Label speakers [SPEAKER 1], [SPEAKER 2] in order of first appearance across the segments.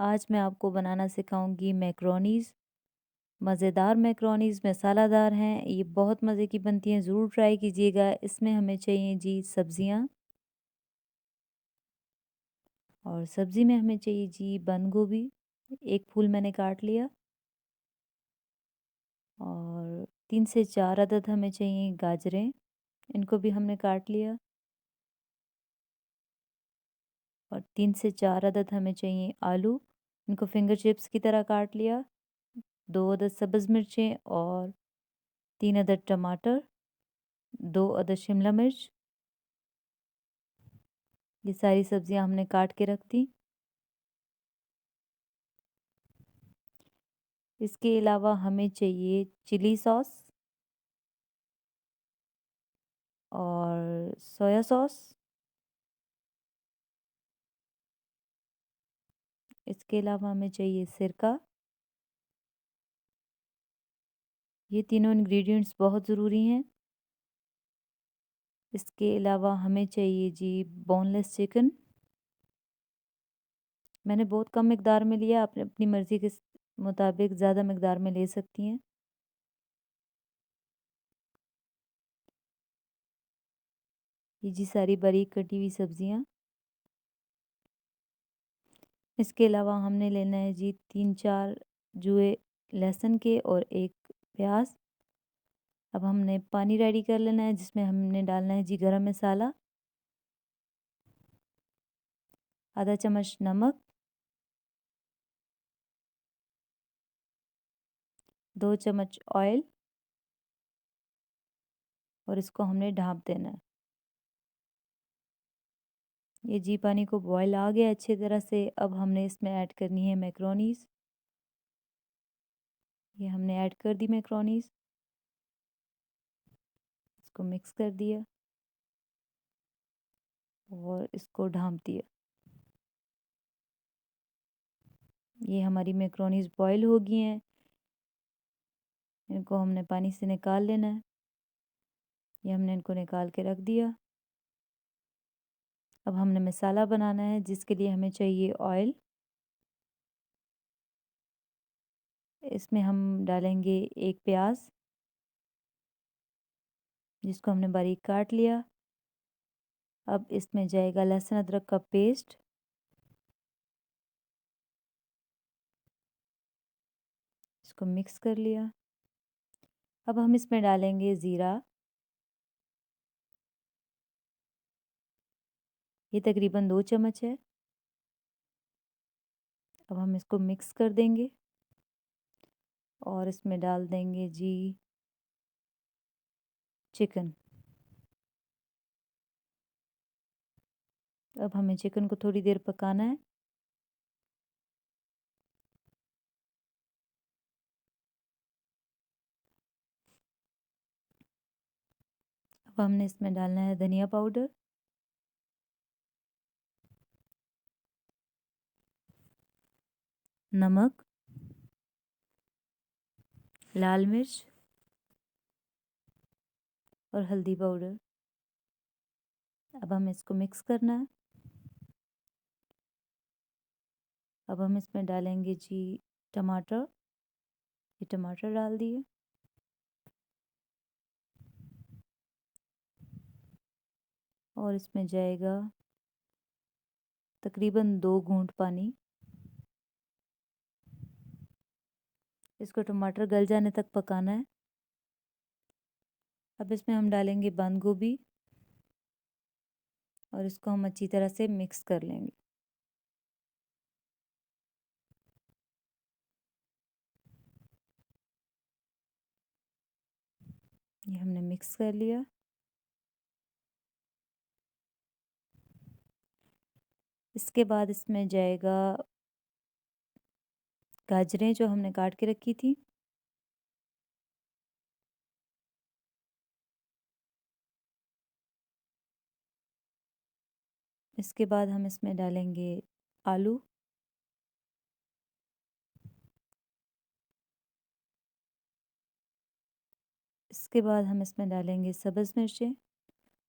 [SPEAKER 1] आज मैं आपको बनाना सिखाऊंगी मैक्रोनीज़। मज़ेदार मैक्रोनीज़ मसालादार हैं, ये बहुत मज़े की बनती हैं, ज़रूर ट्राई कीजिएगा। इसमें हमें चाहिए जी सब्जियां, और सब्ज़ी में हमें चाहिए जी बंद गोभी, एक फूल मैंने काट लिया, और 3 से 4 अदद हमें चाहिए गाजरें, इनको भी हमने काट लिया, और 3 से 4 अदद हमें चाहिए आलू, इनको फिंगर चिप्स की तरह काट लिया। 2 अदद सब्ज़ मिर्चें और 3 अदद टमाटर, 2 अदद शिमला मिर्च। ये सारी सब्जियां हमने काट के रख दी। इसके अलावा हमें चाहिए चिली सॉस और सोया सॉस। इसके अलावा हमें चाहिए सिरका। ये तीनों इंग्रेडिएंट्स बहुत ज़रूरी हैं। इसके अलावा हमें चाहिए जी बोनलेस चिकन। मैंने बहुत कम मिकदार में लिया, आप अपनी मर्ज़ी के मुताबिक ज़्यादा मिकदार में ले सकती हैं। ये जी सारी बारीक कटी हुई सब्जियां। इसके अलावा हमने लेना है जी 3-4 जुए लहसुन के और एक प्याज। अब हमने पानी रेडी कर लेना है, जिसमें हमने डालना है जी गरम मसाला, आधा चम्मच नमक, 2 चम्मच ऑयल, और इसको हमने ढाँप देना है। ये जी पानी को बॉयल आ गया अच्छी तरह से। अब हमने इसमें ऐड करनी है मैक्रोनीज़। ये हमने ऐड कर दी मैक्रोनीज़, इसको मिक्स कर दिया और इसको ढाँप दिया। ये हमारी मैक्रोनीज़ बॉयल हो गई हैं, इनको हमने पानी से निकाल लेना है। ये हमने इनको निकाल के रख दिया। अब हमने मसाला बनाना है, जिसके लिए हमें चाहिए ऑयल। इसमें हम डालेंगे एक प्याज, जिसको हमने बारीक काट लिया। अब इसमें जाएगा लहसुन अदरक का पेस्ट, इसको मिक्स कर लिया। अब हम इसमें डालेंगे ज़ीरा, ये तकरीबन 2 चम्मच है। अब हम इसको मिक्स कर देंगे और इसमें डाल देंगे जी चिकन। अब हमें चिकन को थोड़ी देर पकाना है। अब हमने इसमें डालना है धनिया पाउडर, नमक, लाल मिर्च और हल्दी पाउडर। अब हमें इसको मिक्स करना है। अब हम इसमें डालेंगे जी टमाटर, ये टमाटर डाल दिए, और इसमें जाएगा तकरीबन 2 घूंट पानी। इसको टमाटर गल जाने तक पकाना है। अब इसमें हम डालेंगे बंद गोभी, और इसको हम अच्छी तरह से मिक्स कर लेंगे। ये हमने मिक्स कर लिया। इसके बाद इसमें जाएगा गाजरें, जो हमने काट के रखी थी। इसके बाद हम इसमें डालेंगे आलू, इसके बाद हम इसमें डालेंगे सब्ज़ मिर्चें।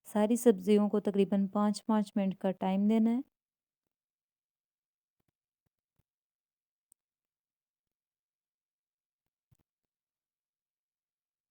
[SPEAKER 1] सारी सब्जियों को तकरीबन 5-5 मिनट का टाइम देना है।